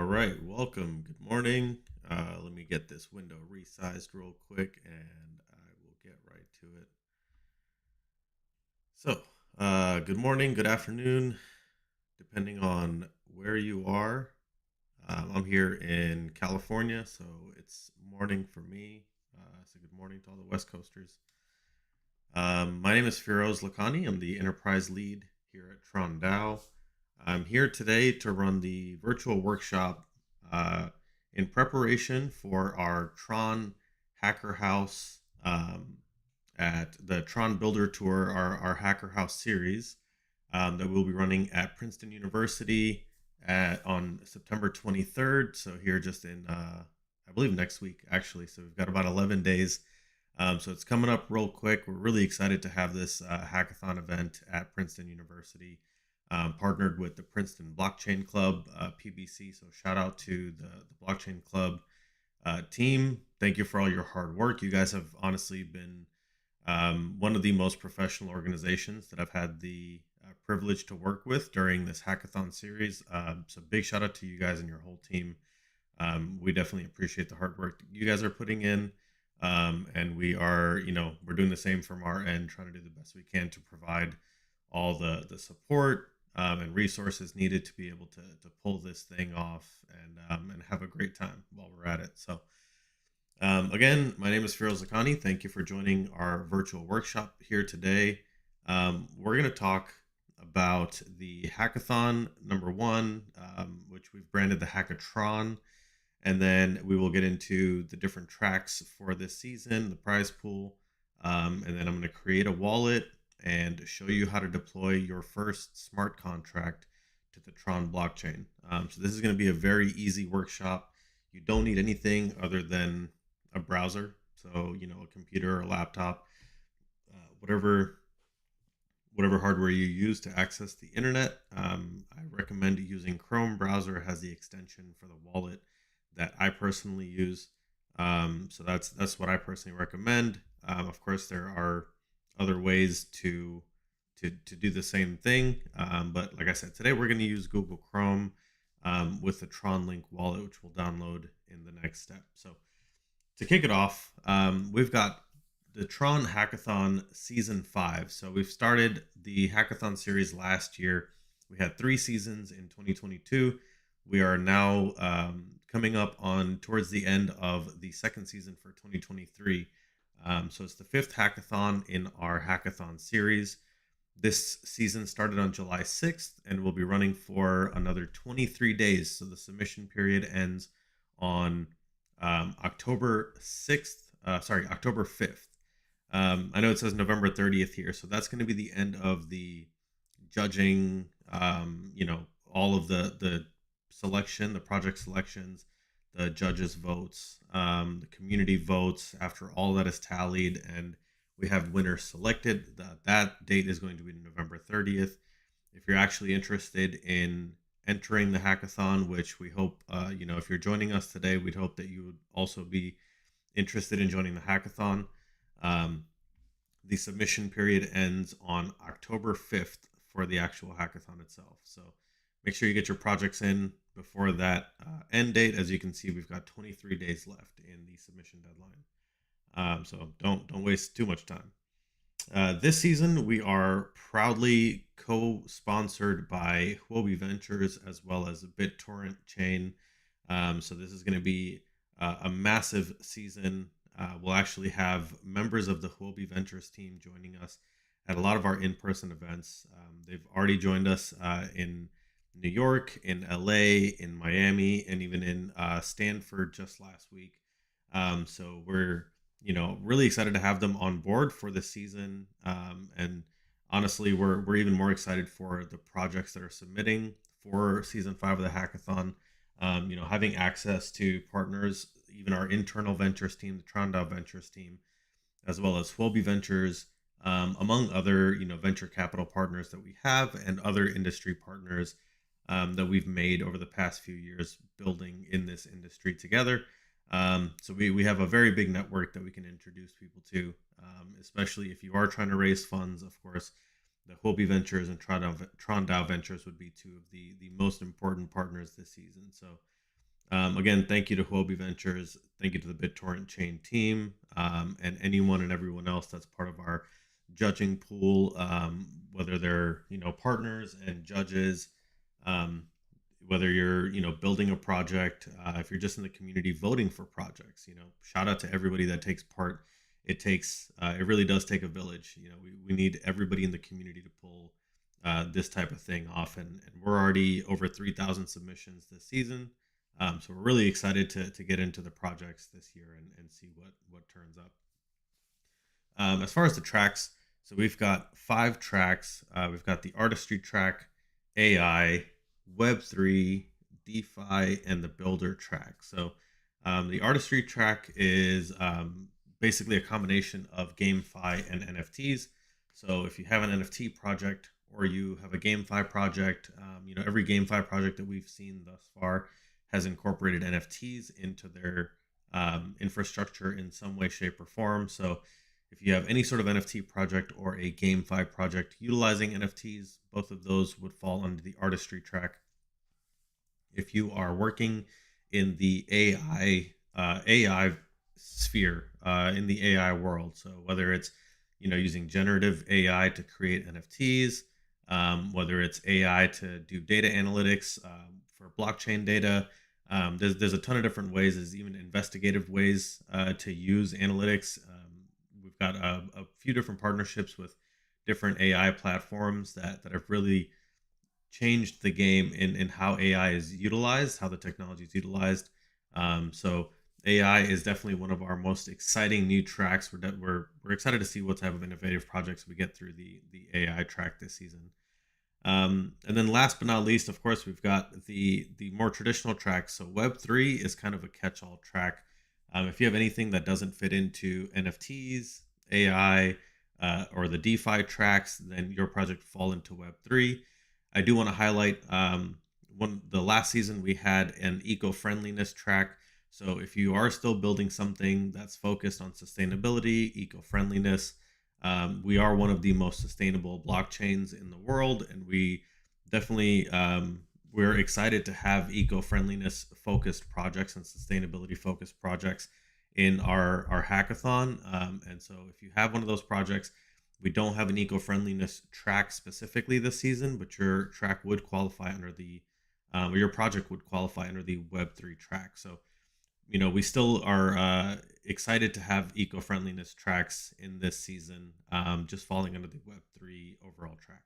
right, welcome. Good morning. Let me get this window resized real quick and I will get right to it. Good morning, good afternoon, depending on where you are. I'm here in California, so it's morning for me. So, good morning to all the West Coasters. My name is Firoz Lakhani. I'm the enterprise lead here at TRON DAO. I'm here today to run the virtual workshop uh, in preparation for our Tron Hacker House at the Tron Builder Tour, our Hacker House series that we'll be running at Princeton University on September 23rd. So, here just in, I believe, next week, actually. So, we've got about 11 days. So it's coming up real quick. We're really excited to have this hackathon event at Princeton University, partnered with the Princeton Blockchain Club, PBC. So shout out to the Blockchain Club team. Thank you for all your hard work. You guys have honestly been one of the most professional organizations that I've had the privilege to work with during this hackathon series. So big shout out to you guys and your whole team. We definitely appreciate the hard work you guys are putting in. And we are, we're doing the same from our end, trying to do the best we can to provide all the support and resources needed to be able to pull this thing off and have a great time while we're at it. So, again, my name is Firoz Lakhani. Thank you for joining our virtual workshop here today. We're going to talk about the hackathon number one, which we've branded the HackaTRON. And then we will get into the different tracks for this season, the prize pool. And then I'm going to create a wallet and show you how to deploy your first smart contract to the Tron blockchain. So this is going to be a very easy workshop. You don't need anything other than a browser. So, a computer or a laptop, whatever hardware you use to access the internet. I recommend using Chrome browser. It has the extension for the wallet that I personally use. So that's what I personally recommend. Of course, there are other ways to do the same thing. But like I said, today we're going to use Google Chrome with the Tron Link wallet, which we'll download in the next step. So to kick it off, we've got the Tron Hackathon Season 5. So we've started the Hackathon series last year. We had 3 seasons in 2022. We are now coming up on towards the end of the second season for 2023. So it's the 5th hackathon in our hackathon series. This season started on July 6th and will be running for another 23 days. So the submission period ends on October 5th. I know it says November 30th here. So that's going to be the end of the judging, all of the selection, the project selections, the judges' votes, the community votes. After all that is tallied and we have winners selected, that date is going to be November 30th. If you're actually interested in entering the hackathon, which we hope, if you're joining us today, we'd hope that you would also be interested in joining the hackathon. The submission period ends on October 5th for the actual hackathon itself. So make sure you get your projects in before that end date. As you can see, we've got 23 days left in the submission deadline. So don't waste too much time. This season, we are proudly co-sponsored by Huobi Ventures as well as BitTorrent chain. So this is going to be a massive season. We'll actually have members of the Huobi Ventures team joining us at a lot of our in-person events. They've already joined us in New York, in LA, in Miami, and even in Stanford just last week. So we're, really excited to have them on board for this season. And honestly, we're even more excited for the projects that are submitting for season 5 of the hackathon. Having access to partners, even our internal ventures team, the TRON DAO Ventures team, as well as Huobi Ventures, among other, venture capital partners that we have and other industry partners that we've made over the past few years building in this industry together. So we have a very big network that we can introduce people to, especially if you are trying to raise funds. Of course, the Huobi Ventures and TRON DAO Ventures would be two of the most important partners this season. So Again, thank you to Huobi Ventures. Thank you to the BitTorrent chain team, and anyone and everyone else that's part of our judging pool, whether they're partners and judges, um, whether you're building a project, if you're just in the community voting for projects. Shout out to everybody that takes part. It really does take a village. We need everybody in the community to pull this type of thing off, and we're already over 3,000 submissions this season. So we're really excited to get into the projects this year and see what turns up. As far as the tracks, so we've got 5 tracks. We've got the artistry track, AI, Web3, DeFi, and the builder track. So the artistry track is basically a combination of GameFi and NFTs. So if you have an NFT project or you have a GameFi project, every GameFi project that we've seen thus far has incorporated NFTs into their infrastructure in some way, shape, or form. So if you have any sort of NFT project or a GameFi project utilizing NFTs, both of those would fall under the artistry track. If you are working in the AI sphere, in the AI world, so whether it's using generative AI to create NFTs, whether it's AI to do data analytics for blockchain data, there's a ton of different ways. There's even investigative ways to use analytics. We've got a few different partnerships with different AI platforms that have really changed the game in how AI is utilized, how the technology is utilized. So AI is definitely one of our most exciting new tracks. We're excited to see what type of innovative projects we get through the AI track this season. And then last but not least, of course, we've got the more traditional tracks. So Web3 is kind of a catch-all track. If you have anything that doesn't fit into NFTs, AI, or the DeFi tracks, then your project will fall into Web3. I do want to highlight the last season we had an eco-friendliness track. So if you are still building something that's focused on sustainability, eco-friendliness, we are one of the most sustainable blockchains in the world, and we definitely we're excited to have eco-friendliness focused projects and sustainability focused projects in our hackathon. And so if you have one of those projects, we don't have an eco-friendliness track specifically this season, but your track would qualify under or your project would qualify under the Web3 track. So we still are excited to have eco-friendliness tracks in this season, just falling under the Web3 overall track.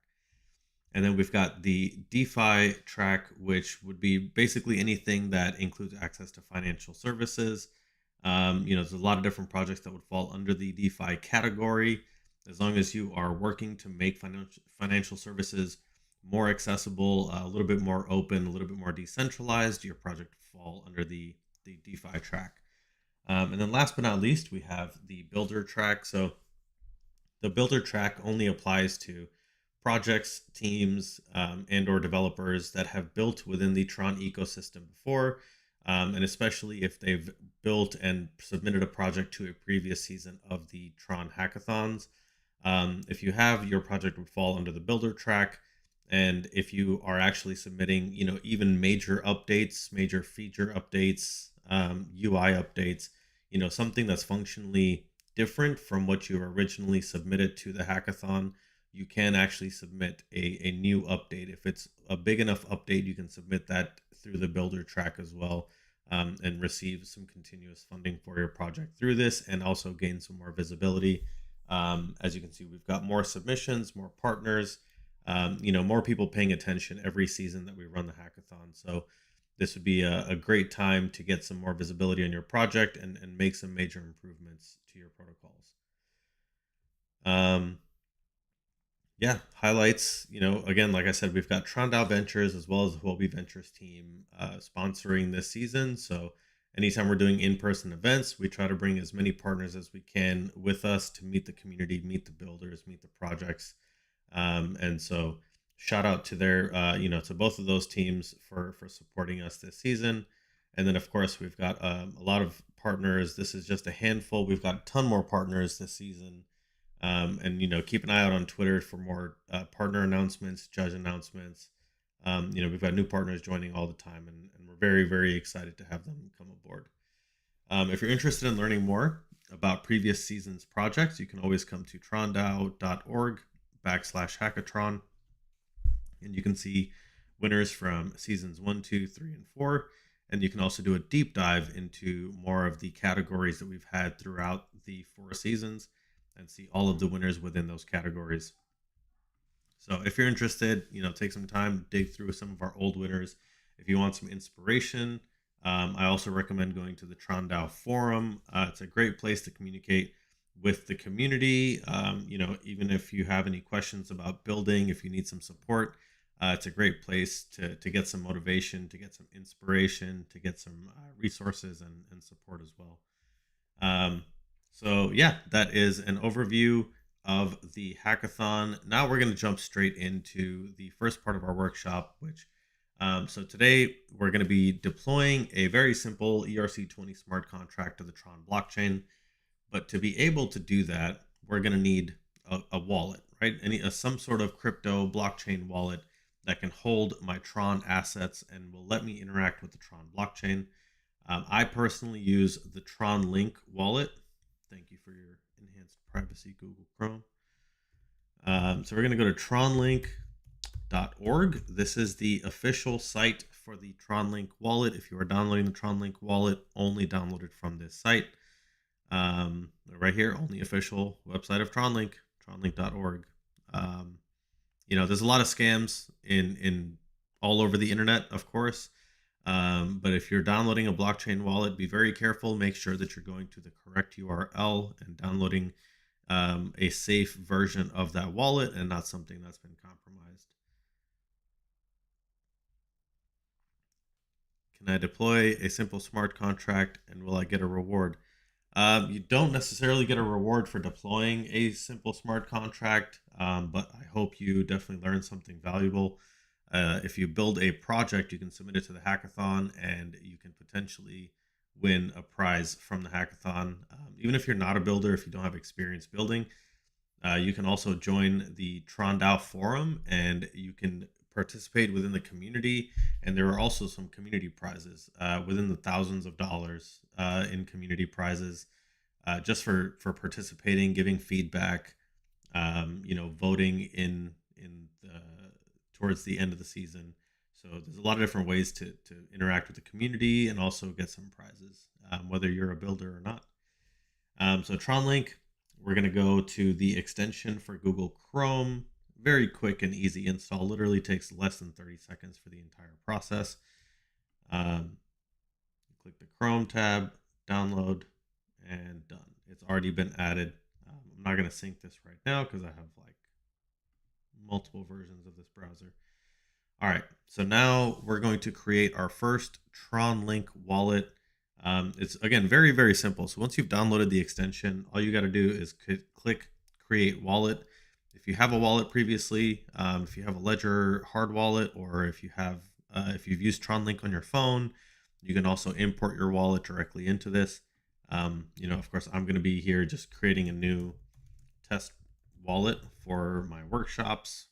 And then we've got the DeFi track, which would be basically anything that includes access to financial services. There's a lot of different projects that would fall under the DeFi category. As long as you are working to make financial services more accessible, a little bit more open, a little bit more decentralized, your project will fall under the DeFi track. And then last but not least, we have the builder track. So the builder track only applies to projects, teams, and or developers that have built within the Tron ecosystem before, and especially if they've built and submitted a project to a previous season of the Tron hackathons. If you have, your project would fall under the builder track. And if you are actually submitting, even major updates, major feature updates, UI updates, something that's functionally different from what you originally submitted to the hackathon, you can actually submit a new update. If it's a big enough update, you can submit that through the builder track as well, and receive some continuous funding for your project through this, and also gain some more visibility. As you can see, we've got more submissions, more partners, more people paying attention every season that we run the hackathon. So this would be a great time to get some more visibility on your project and make some major improvements to your protocols. Yeah, highlights, again, like I said, we've got TRON DAO Ventures as well as the Huobi Ventures team sponsoring this season. So anytime we're doing in-person events, we try to bring as many partners as we can with us to meet the community, meet the builders, meet the projects. And so shout out to to both of those teams for supporting us this season. And then, of course, we've got a lot of partners. This is just a handful. We've got a ton more partners this season. And keep an eye out on Twitter for more partner announcements, judge announcements, We've got new partners joining all the time, and we're very, very excited to have them come aboard. If you're interested in learning more about previous seasons projects, you can always come to trondao.org/HackaTRON, and you can see winners from seasons 1, 2, 3, and 4. And you can also do a deep dive into more of the categories that we've had throughout the 4 seasons and see all of the winners within those categories. So if you're interested, take some time, dig through some of our old winners. If you want some inspiration, I also recommend going to the TRON DAO forum. It's a great place to communicate with the community. Even if you have any questions about building, if you need some support, it's a great place to get some motivation, to get some inspiration, to get some resources and support as well. So yeah, that is an overview of the hackathon. Now we're going to jump straight into the first part of our workshop, which so today we're going to be deploying a very simple ERC20 smart contract to the TRON blockchain. But to be able to do that, we're going to need a wallet, right? Some sort of crypto blockchain wallet that can hold my TRON assets and will let me interact with the TRON blockchain. I personally use the TRON Link wallet. Thank you for your enhanced privacy, Google Chrome. So we're going to go to tronlink.org. This is the official site for the TronLink wallet. If you are downloading the TronLink wallet, only download it from this site. Right here, only official website of TronLink, tronlink.org. There's a lot of scams in all over the internet, of course. But if you're downloading a blockchain wallet, be very careful. Make sure that you're going to the correct URL and downloading a safe version of that wallet and not something that's been compromised. Can I deploy a simple smart contract and will I get a reward? You don't necessarily get a reward for deploying a simple smart contract, but I hope you definitely learned something valuable. If you build a project, you can submit it to the hackathon and you can potentially win a prize from the hackathon. Even if you're not a builder, if you don't have experience building, you can also join the TRON DAO forum and you can participate within the community. And there are also some community prizes within the thousands of dollars in community prizes just for participating, giving feedback, voting in towards the end of the season. So there's a lot of different ways to interact with the community and also get some prizes, whether you're a builder or not. So TronLink, we're going to go to the extension for Google Chrome. Very quick and easy install. Literally takes less than 30 seconds for the entire process. Click the Chrome tab, download, and done. It's already been added. I'm not going to sync this right now because I have multiple versions of this browser. All right, so now we're going to create our first TronLink wallet. It's, again, very, very simple. So once you've downloaded the extension, all you got to do is click Create Wallet. If you have a wallet previously, if you have a Ledger hard wallet, or if you've used TronLink on your phone, you can also import your wallet directly into this. Of course, I'm going to be here just creating a new test wallet for my workshops.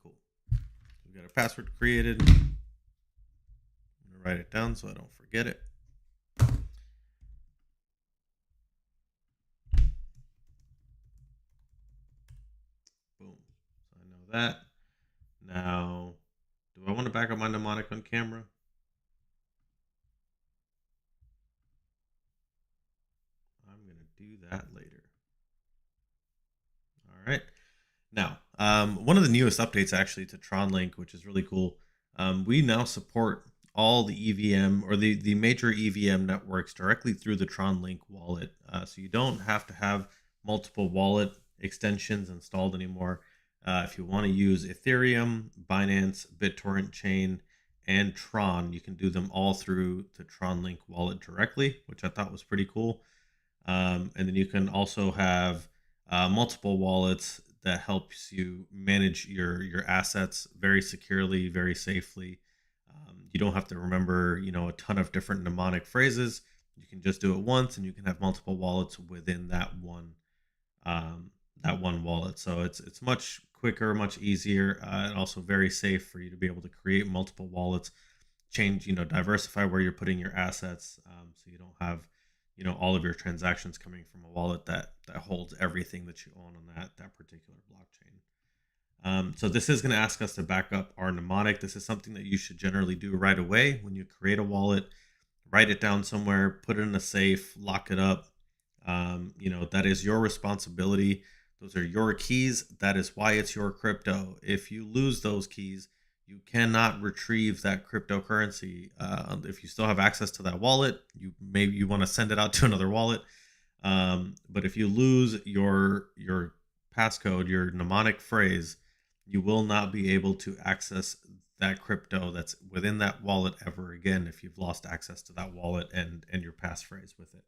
Cool. We got a password created. I'm going to write it down so I don't forget it. Boom. So I know that. Now, do I want to back up my mnemonic on camera? I'm going to do that later. All right. Now, one of the newest updates actually to TronLink, which is really cool, we now support all the EVM or the major EVM networks directly through the TronLink wallet. So you don't have to have multiple wallet extensions installed anymore. If you want to use Ethereum, Binance, BitTorrent Chain, and Tron, you can do them all through the TronLink wallet directly, which I thought was pretty cool. And then you can also have multiple wallets that helps you manage your assets very securely, very safely. You don't have to remember, a ton of different mnemonic phrases. You can just do it once, and you can have multiple wallets within um, that one wallet. So it's much quicker, much easier, and also very safe for you to be able to create multiple wallets, change, diversify where you're putting your assets, so you don't have, all of your transactions coming from a wallet that holds everything that you own on that particular blockchain. So this is going to ask us to back up our mnemonic. This is something that you should generally do right away when you create a wallet. Write it down somewhere, put it in a safe, lock it up. That is your responsibility. Those are your keys. That is why it's your crypto. If you lose those keys, you cannot retrieve that cryptocurrency. If you still have access to that wallet, you want to send it out to another wallet. But if you lose your passcode, your mnemonic phrase, you will not be able to access that crypto that's within that wallet ever again if you've lost access to that wallet and your passphrase with it.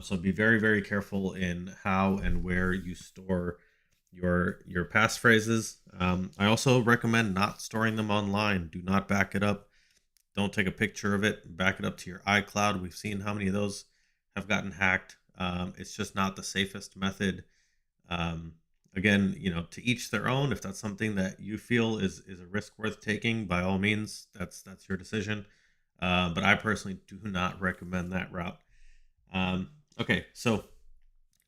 So be very, very careful in how and where you store your passphrases. I also recommend not storing them online. Do not back it up. Don't take a picture of it. Back it up to your iCloud. We've seen how many of those have gotten hacked. It's just not the safest method. Um, Again, to each their own. If that's something that you feel is a risk worth taking, by all means, that's your decision. But I personally do not recommend that route. Okay, so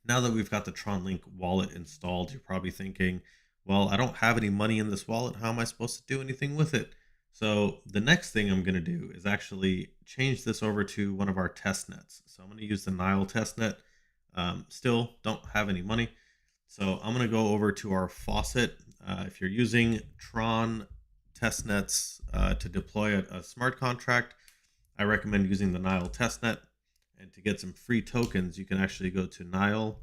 now that we've got the Tron Link wallet installed, you're probably thinking, well, I don't have any money in this wallet. How am I supposed to do anything with it? So the next thing I'm going to do is actually change this over to one of our test nets. So I'm going to use the Nile test net. Still don't have any money. So I'm going to go over to our faucet. If you're using Tron test nets to deploy a smart contract, I recommend using the Nile testnet. And to get some free tokens, you can actually go to nilex.io.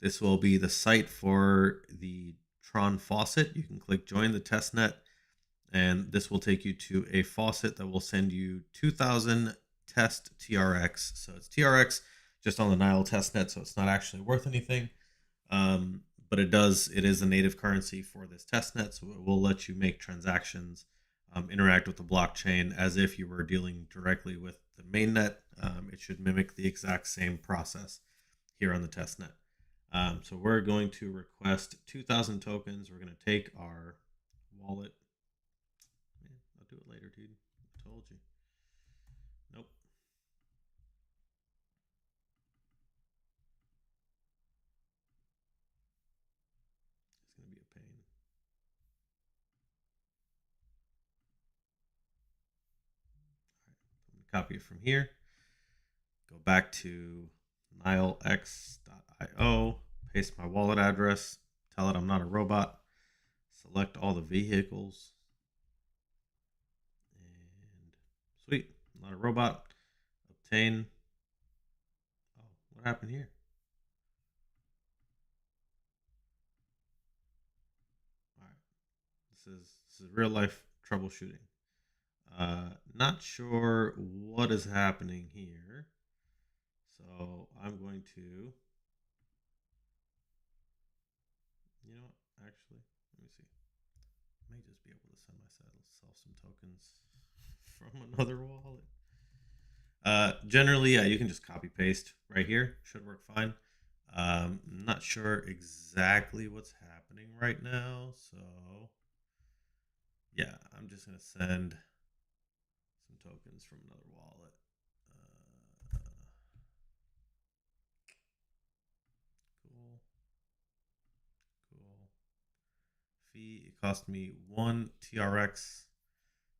This will be the site for the Tron faucet. You can click join the testnet, and this will take you to a faucet that will send you 2,000 test TRX. So it's TRX just on the Nile testnet, so it's not actually worth anything. But it is a native currency for this testnet, so it will let you make transactions, interact with the blockchain as if you were dealing directly with the mainnet. It should mimic the exact same process here on the testnet. So we're going to request 2,000 tokens. We're going to take our wallet. Man, I'll do it later, dude. I told you. Nope. It's going to be a pain. All right, I'm going to copy it from here. Go back to nilex.io, paste my wallet address, tell it I'm not a robot, select all the vehicles, and sweet, I'm not a robot. Obtain. Oh, what happened here? All right, this is real life troubleshooting. Not sure what is happening here, so I'm going to. You know what? Actually, let me see. I may just be able to send myself some tokens from another wallet. Generally, yeah, you can just copy paste right here. Should work fine. I'm not sure exactly what's happening right now, so yeah, I'm just gonna send some tokens from another wallet. Cool, cool. Fee. It cost me 1 TRX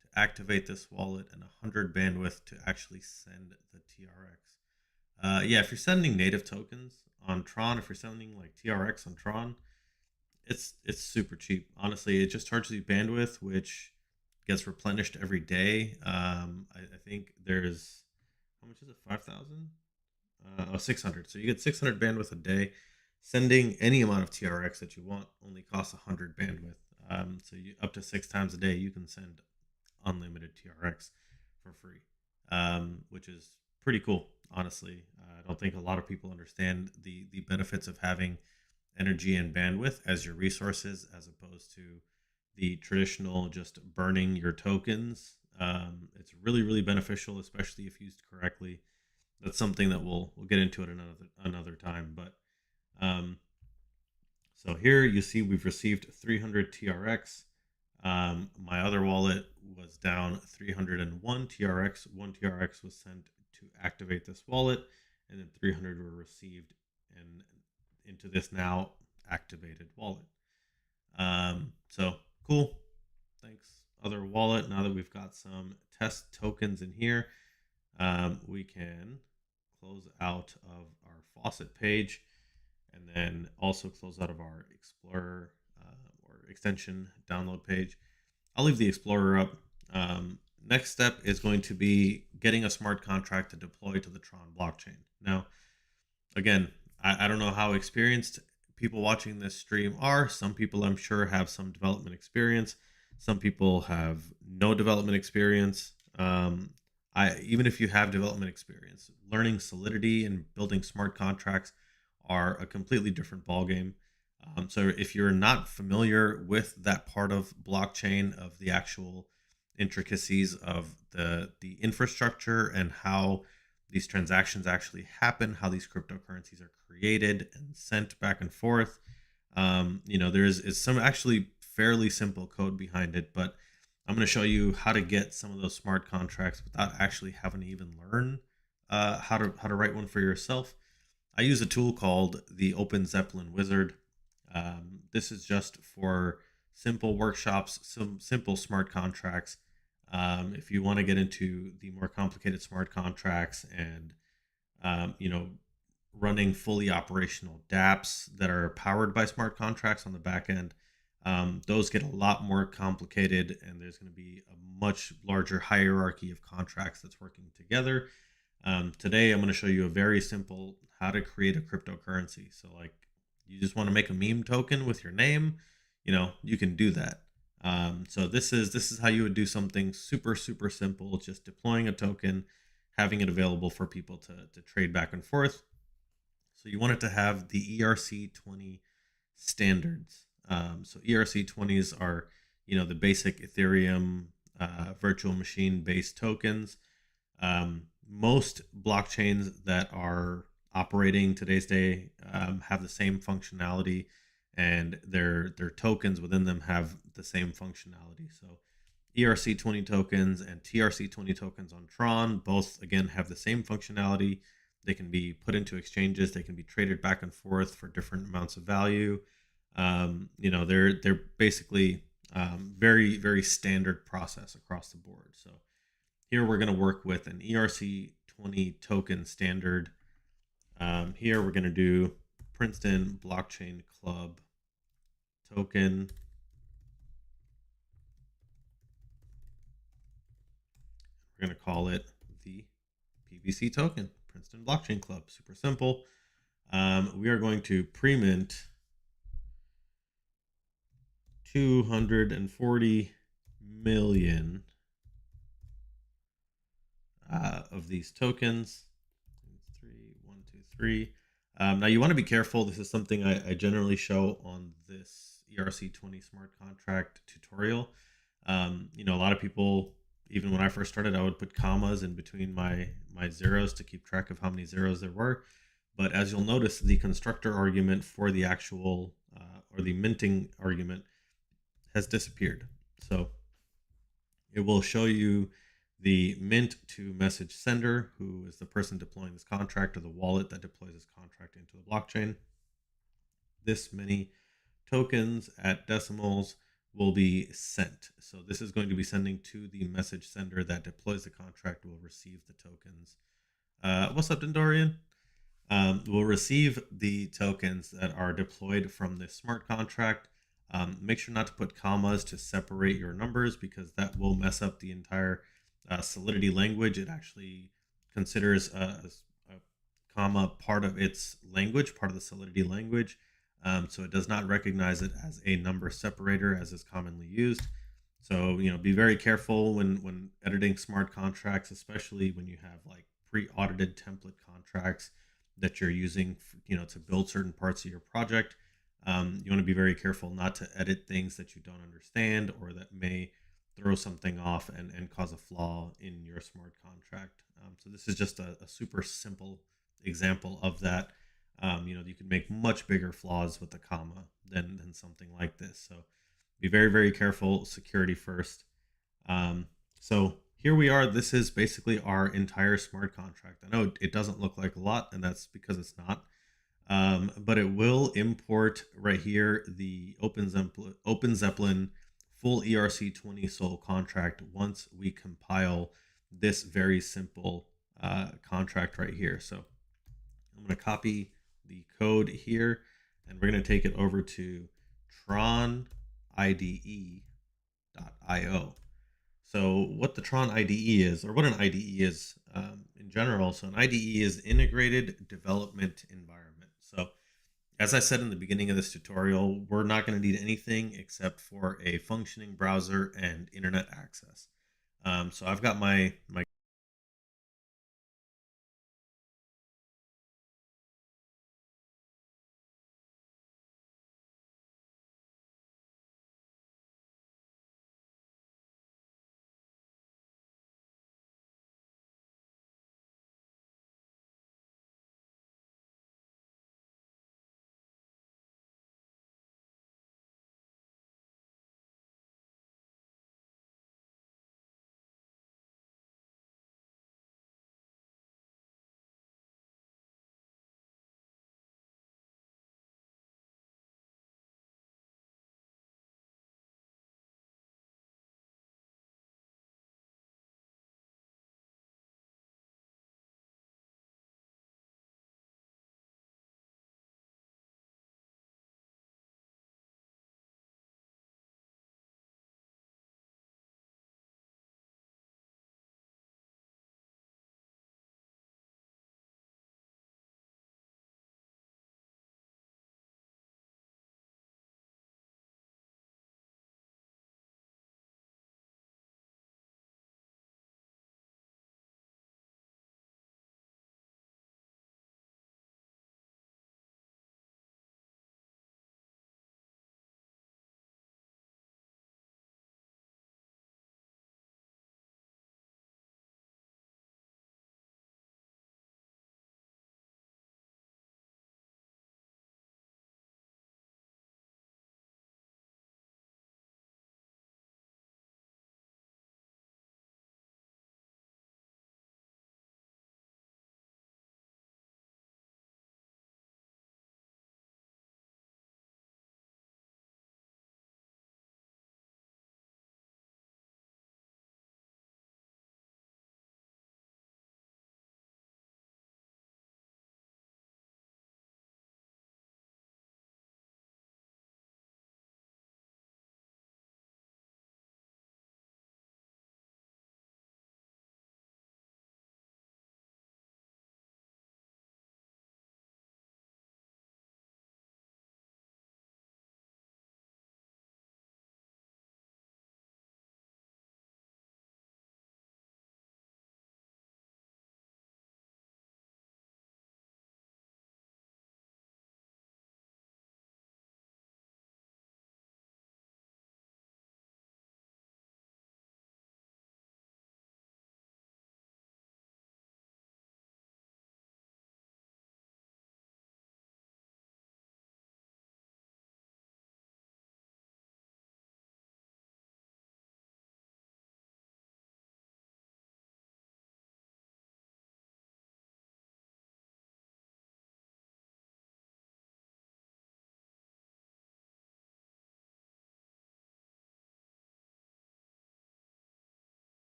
to activate this wallet and 100 bandwidth to actually send the TRX. Yeah, if you're sending native tokens on Tron, if you're sending like TRX on Tron, it's super cheap. Honestly, it just charges you bandwidth, which gets replenished every day. I think there's how much is it? 5,000? 600. So you get 600 bandwidth a day. Sending any amount of TRX that you want only costs 100 bandwidth. So you up to 6 times a day you can send unlimited TRX for free, which is pretty cool, honestly. I don't think a lot of people understand the benefits of having energy and bandwidth as your resources, as opposed to the traditional just burning your tokens. It's really, really beneficial, especially if used correctly. That's something that we'll get into at another time. But um, so here you see we've received 300 TRX. My other wallet was down 301 TRX. One TRX was sent to activate this wallet, and then 300 were received and into this now activated wallet. So cool. Thanks, other wallet. Now that we've got some test tokens in here, we can close out of our faucet page, and then also close out of our Explorer or extension download page. I'll leave the Explorer up. Next step is going to be getting a smart contract to deploy to the Tron blockchain. Now, again, I don't know how experienced people watching this stream are. Some people, I'm sure, have some development experience. Some people have no development experience. Even if you have development experience, learning Solidity and building smart contracts are a completely different ballgame. So if you're not familiar with that part of blockchain, of the actual intricacies of the infrastructure and how these transactions actually happen, how these cryptocurrencies are created and sent back and forth, there is some actually fairly simple code behind it, but I'm going to show you how to get some of those smart contracts without actually having to even learn how to write one for yourself. I use a tool called the Open Zeppelin Wizard. This is just for simple workshops, some simple smart contracts. If you want to get into the more complicated smart contracts and running fully operational dApps that are powered by smart contracts on the back end, those get a lot more complicated, and there's going to be a much larger hierarchy of contracts that's working together. Today, I'm going to show you a very simple how to create a cryptocurrency. So like, you just want to make a meme token with your name, you can do that. So this is how you would do something super, super simple, just deploying a token, having it available for people to trade back and forth. So you want it to have the ERC20 standards. So ERC20s are, the basic Ethereum virtual machine based tokens. Most blockchains that are operating today's day have the same functionality, and their tokens within them have the same functionality. So ERC20 tokens and TRC20 tokens on Tron both, again, have the same functionality. They can be put into exchanges. They can be traded back and forth for different amounts of value. They're basically very, very standard process across the board. So here we're going to work with an ERC20 token standard. Here we're going to do Princeton Blockchain Club token. We're going to call it the PBC token, Princeton Blockchain Club. Super simple. We are going to pre-mint 240 million of these tokens. 1, 2, 3. Now you want to be careful. This is something I generally show on this ERC20 smart contract tutorial. A lot of people, even when I first started, I would put commas in between my zeros to keep track of how many zeros there were. But as you'll notice, the constructor argument for the actual or the minting argument has disappeared. So it will show you the mint to message sender, who is the person deploying this contract, or the wallet that deploys this contract into the blockchain. This many tokens at decimals will be sent. So this is going to be sending to the message sender that deploys the contract, will receive the tokens. What's up, Dendorian? Will receive the tokens that are deployed from this smart contract. Make sure not to put commas to separate your numbers, because that will mess up the entire Solidity language. It actually considers a comma part of its language, part of the Solidity language. So it does not recognize it as a number separator, as is commonly used. So, be very careful when editing smart contracts, especially when you have like pre-audited template contracts that you're using, to build certain parts of your project. You want to be very careful not to edit things that you don't understand or that may throw something off and cause a flaw in your smart contract. So this is just a super simple example of that. You can make much bigger flaws with a comma than something like this. So be very, very careful. Security first. So here we are. This is basically our entire smart contract. I know it doesn't look like a lot, and that's because it's not. But it will import right here the Open Zeppelin full ERC20 Sol contract once we compile this very simple contract right here. So I'm going to copy the code here, and we're going to take it over to tronide.io. So what the Tron IDE is, or what an IDE is in general, so an IDE is Integrated Development Environment. So as I said in the beginning of this tutorial, we're not going to need anything except for a functioning browser and internet access. So I've got my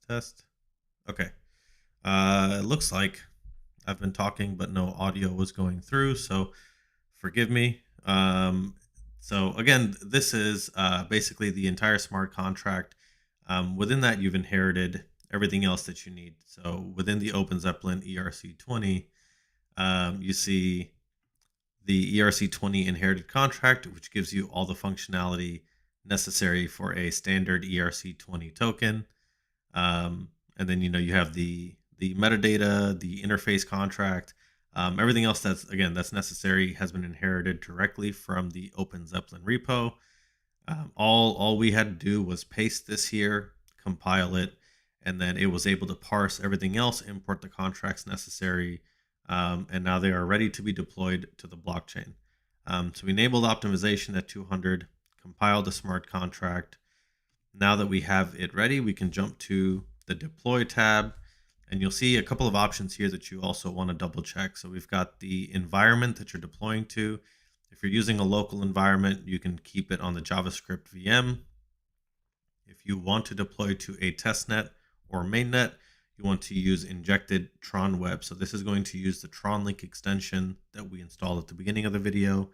Test. Okay. It looks like I've been talking, but no audio was going through, so forgive me. So again, this is basically the entire smart contract. Within that, you've inherited everything else that you need. So within the Open Zeppelin ERC20, you see the ERC20 inherited contract, which gives you all the functionality necessary for a standard ERC20 token. And then you have the metadata, the interface contract, everything else that's necessary has been inherited directly from the Open Zeppelin repo. All we had to do was paste this here, compile it, and then it was able to parse everything else, import the contracts necessary, and now they are ready to be deployed to the blockchain. So we enabled optimization at 200, compiled the smart contract. Now that we have it ready, we can jump to the deploy tab, and you'll see a couple of options here that you also want to double check. So we've got the environment that you're deploying to. If you're using a local environment, you can keep it on the JavaScript VM. If you want to deploy to a testnet or mainnet, you want to use injected Tron web. So this is going to use the Tron link extension that we installed at the beginning of the video,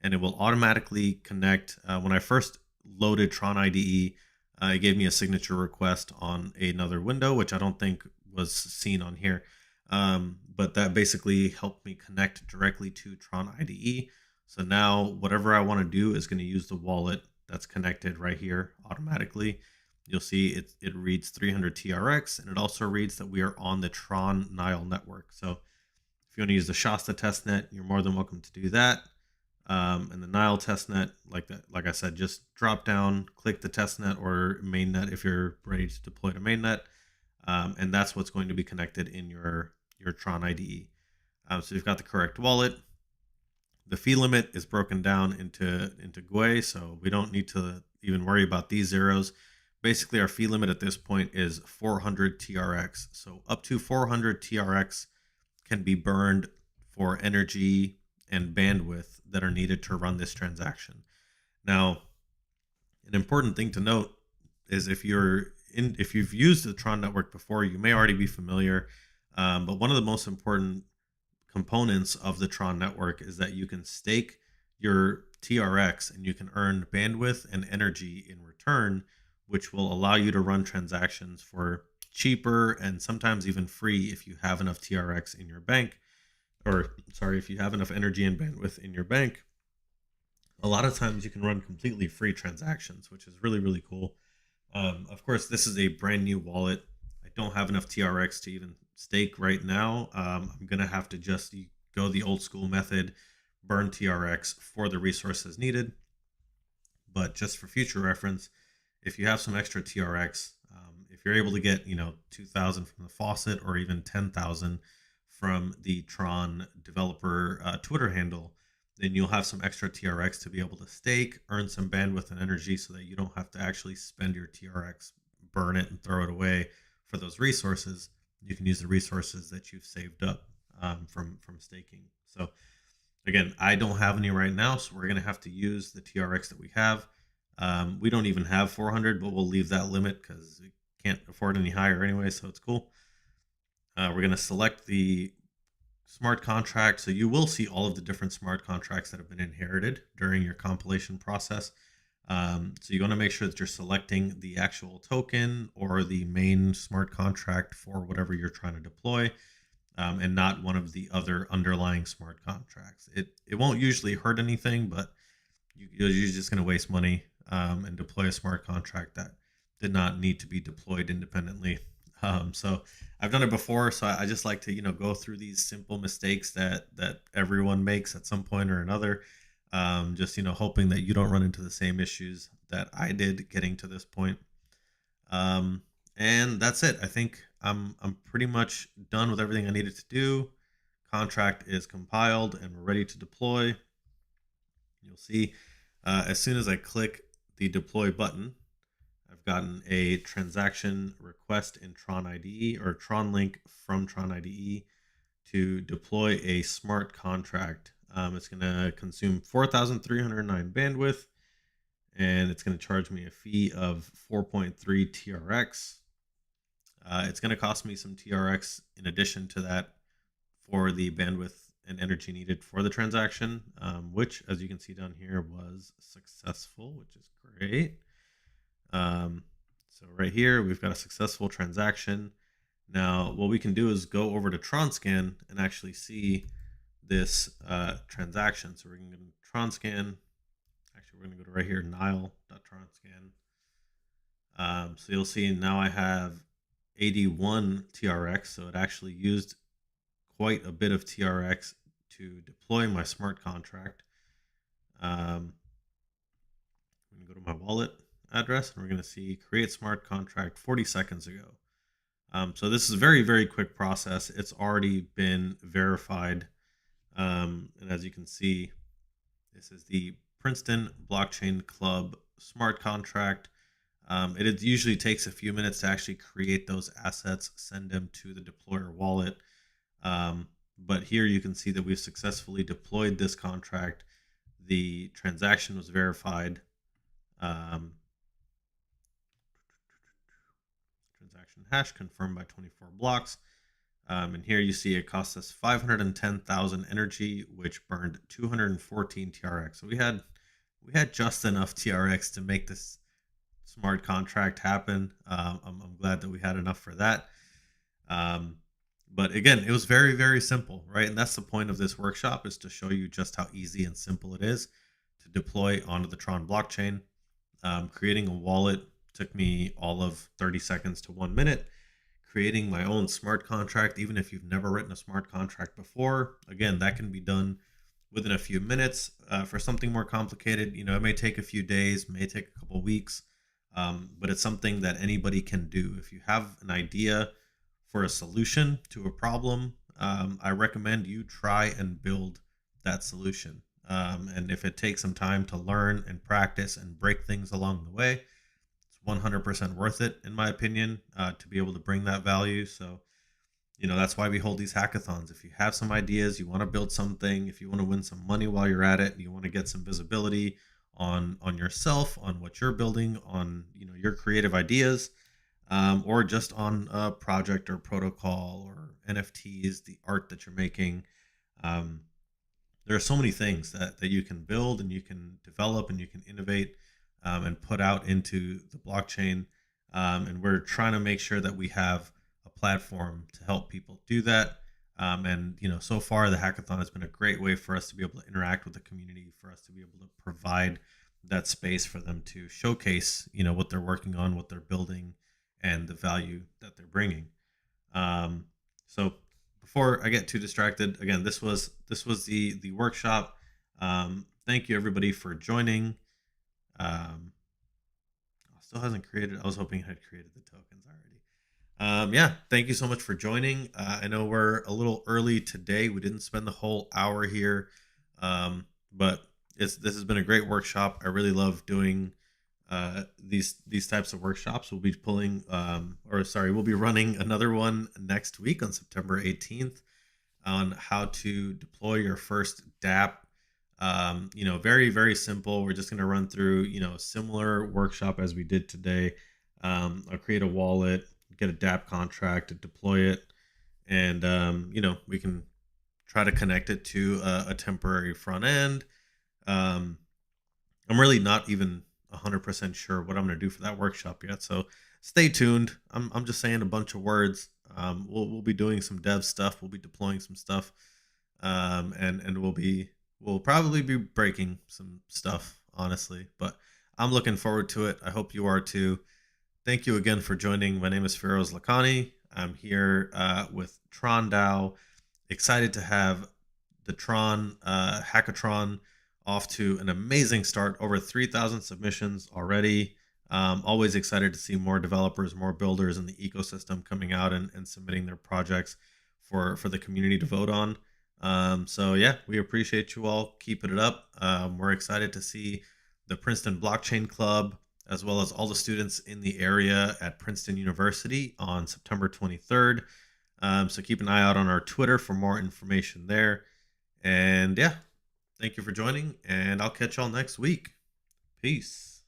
and it will automatically connect. When I first loaded Tron IDE, it gave me a signature request on another window, which I don't think was seen on here. But that basically helped me connect directly to Tron IDE. So now whatever I want to do is going to use the wallet that's connected right here automatically. You'll see it reads 300 TRX, and it also reads that we are on the Tron Nile network. So if you want to use the Shasta testnet, you're more than welcome to do that. And the Nile testnet, like I said, just drop down, click the testnet or mainnet if you're ready to deploy to mainnet, and that's what's going to be connected in your Tron IDE. So you've got the correct wallet. The fee limit is broken down into GUI, so we don't need to even worry about these zeros. Basically, our fee limit at this point is 400 TRX. So up to 400 TRX can be burned for energy and bandwidth that are needed to run this transaction. Now, an important thing to note is if you've used the Tron network before, you may already be familiar. But one of the most important components of the Tron network is that you can stake your TRX and you can earn bandwidth and energy in return, which will allow you to run transactions for cheaper and sometimes even free if you have enough TRX in your bank. If you have enough energy and bandwidth in your bank. A lot of times you can run completely free transactions, which is really, really cool. Of course, this is a brand new wallet. I don't have enough TRX to even stake right now. I'm going to have to just go the old school method, burn TRX for the resources needed. But just for future reference, if you have some extra TRX, if you're able to get 2,000 from the faucet or even 10,000 from the Tron developer Twitter handle, then you'll have some extra TRX to be able to stake, earn some bandwidth and energy so that you don't have to actually spend your TRX, burn it and throw it away for those resources. You can use the resources that you've saved up from staking. So again, I don't have any right now, so we're going to have to use the TRX that we have. We don't even have 400, but we'll leave that limit because we can't afford any higher anyway, so it's cool. We're going to select the smart contract. So you will see all of the different smart contracts that have been inherited during your compilation process. So you want to make sure that you're selecting the actual token or the main smart contract for whatever you're trying to deploy, and not one of the other underlying smart contracts. It won't usually hurt anything, but you're just going to waste money and deploy a smart contract that did not need to be deployed independently. So I've done it before, so I just like to go through these simple mistakes that everyone makes at some point or another. Just hoping that you don't run into the same issues that I did getting to this point. And that's it. I think I'm pretty much done with everything I needed to do. Contract is compiled and we're ready to deploy. You'll see as soon as I click the deploy button, I've gotten a transaction request in Tron IDE or Tron link from Tron IDE to deploy a smart contract. It's going to consume 4,309 bandwidth, and it's going to charge me a fee of 4.3 TRX. It's going to cost me some TRX in addition to that for the bandwidth and energy needed for the transaction, which, as you can see down here, was successful, which is great. So right here, we've got a successful transaction. Now, what we can do is go over to TronScan and actually see this transaction. So we're going to go to TronScan. Actually, we're going to go to right here, Nile.TronScan. So you'll see now I have 81 TRX. So it actually used quite a bit of TRX to deploy my smart contract. I'm going to go to my wallet address and we're going to see create smart contract 40 seconds ago. So this is a very, very quick process. It's already been verified. And as you can see, this is the Princeton Blockchain Club smart contract. It usually takes a few minutes to actually create those assets, send them to the deployer wallet. But here you can see that we've successfully deployed this contract. The transaction was verified. Transaction hash confirmed by 24 blocks. And here you see it cost us 510,000 energy, which burned 214 TRX. So we had just enough TRX to make this smart contract happen. I'm glad that we had enough for that. But again, it was very, very simple, right? And that's the point of this workshop, is to show you just how easy and simple it is to deploy onto the Tron blockchain. Creating a wallet took me all of 30 seconds to 1 minute. Creating my own smart contract, even if you've never written a smart contract before, again, that can be done within a few minutes. For something more complicated, it may take a few days, may take a couple weeks, but it's something that anybody can do. If you have an idea for a solution to a problem, I recommend you try and build that solution. And if it takes some time to learn and practice and break things along the way, 100% worth it, in my opinion, to be able to bring that value. So, that's why we hold these hackathons. If you have some ideas, you want to build something, if you want to win some money while you're at it, and you want to get some visibility on yourself, on what you're building, on your creative ideas, or just on a project or protocol or NFTs, the art that you're making. There are so many things that you can build and you can develop and you can innovate and put out into the blockchain. And we're trying to make sure that we have a platform to help people do that. And so far the hackathon has been a great way for us to be able to interact with the community, for us to be able to provide that space for them to showcase, what they're working on, what they're building, and the value that they're bringing. So before I get too distracted, again, this was the workshop. Thank you everybody for joining. Still hasn't created. I was hoping I had created the tokens already. Yeah, thank you so much for joining. I know we're a little early today. We didn't spend the whole hour here, but this has been a great workshop. I really love doing these types of workshops. We'll be we'll be running another one next week on September 18th on how to deploy your first dApp. Very, very simple. We're just going to run through, a similar workshop as we did today. I'll create a wallet, get a dApp contract, deploy it, and, we can try to connect it to a temporary front end. I'm really not even 100% sure what I'm going to do for that workshop yet. So stay tuned. I'm just saying a bunch of words. We'll be doing some dev stuff. We'll be deploying some stuff. And we'll probably be breaking some stuff, honestly, but I'm looking forward to it. I hope you are too. Thank you again for joining. My name is Feroz Lakhani. I'm here with TRON DAO. Excited to have the TRON HackaTRON off to an amazing start. Over 3,000 submissions already. Always excited to see more developers, more builders in the ecosystem coming out and submitting their projects for the community to vote on. So yeah, we appreciate you all keeping it up. We're excited to see the Princeton Blockchain Club, as well as all the students in the area at Princeton University on September 23rd. So keep an eye out on our Twitter for more information there. And yeah, thank you for joining, and I'll catch y'all next week. Peace.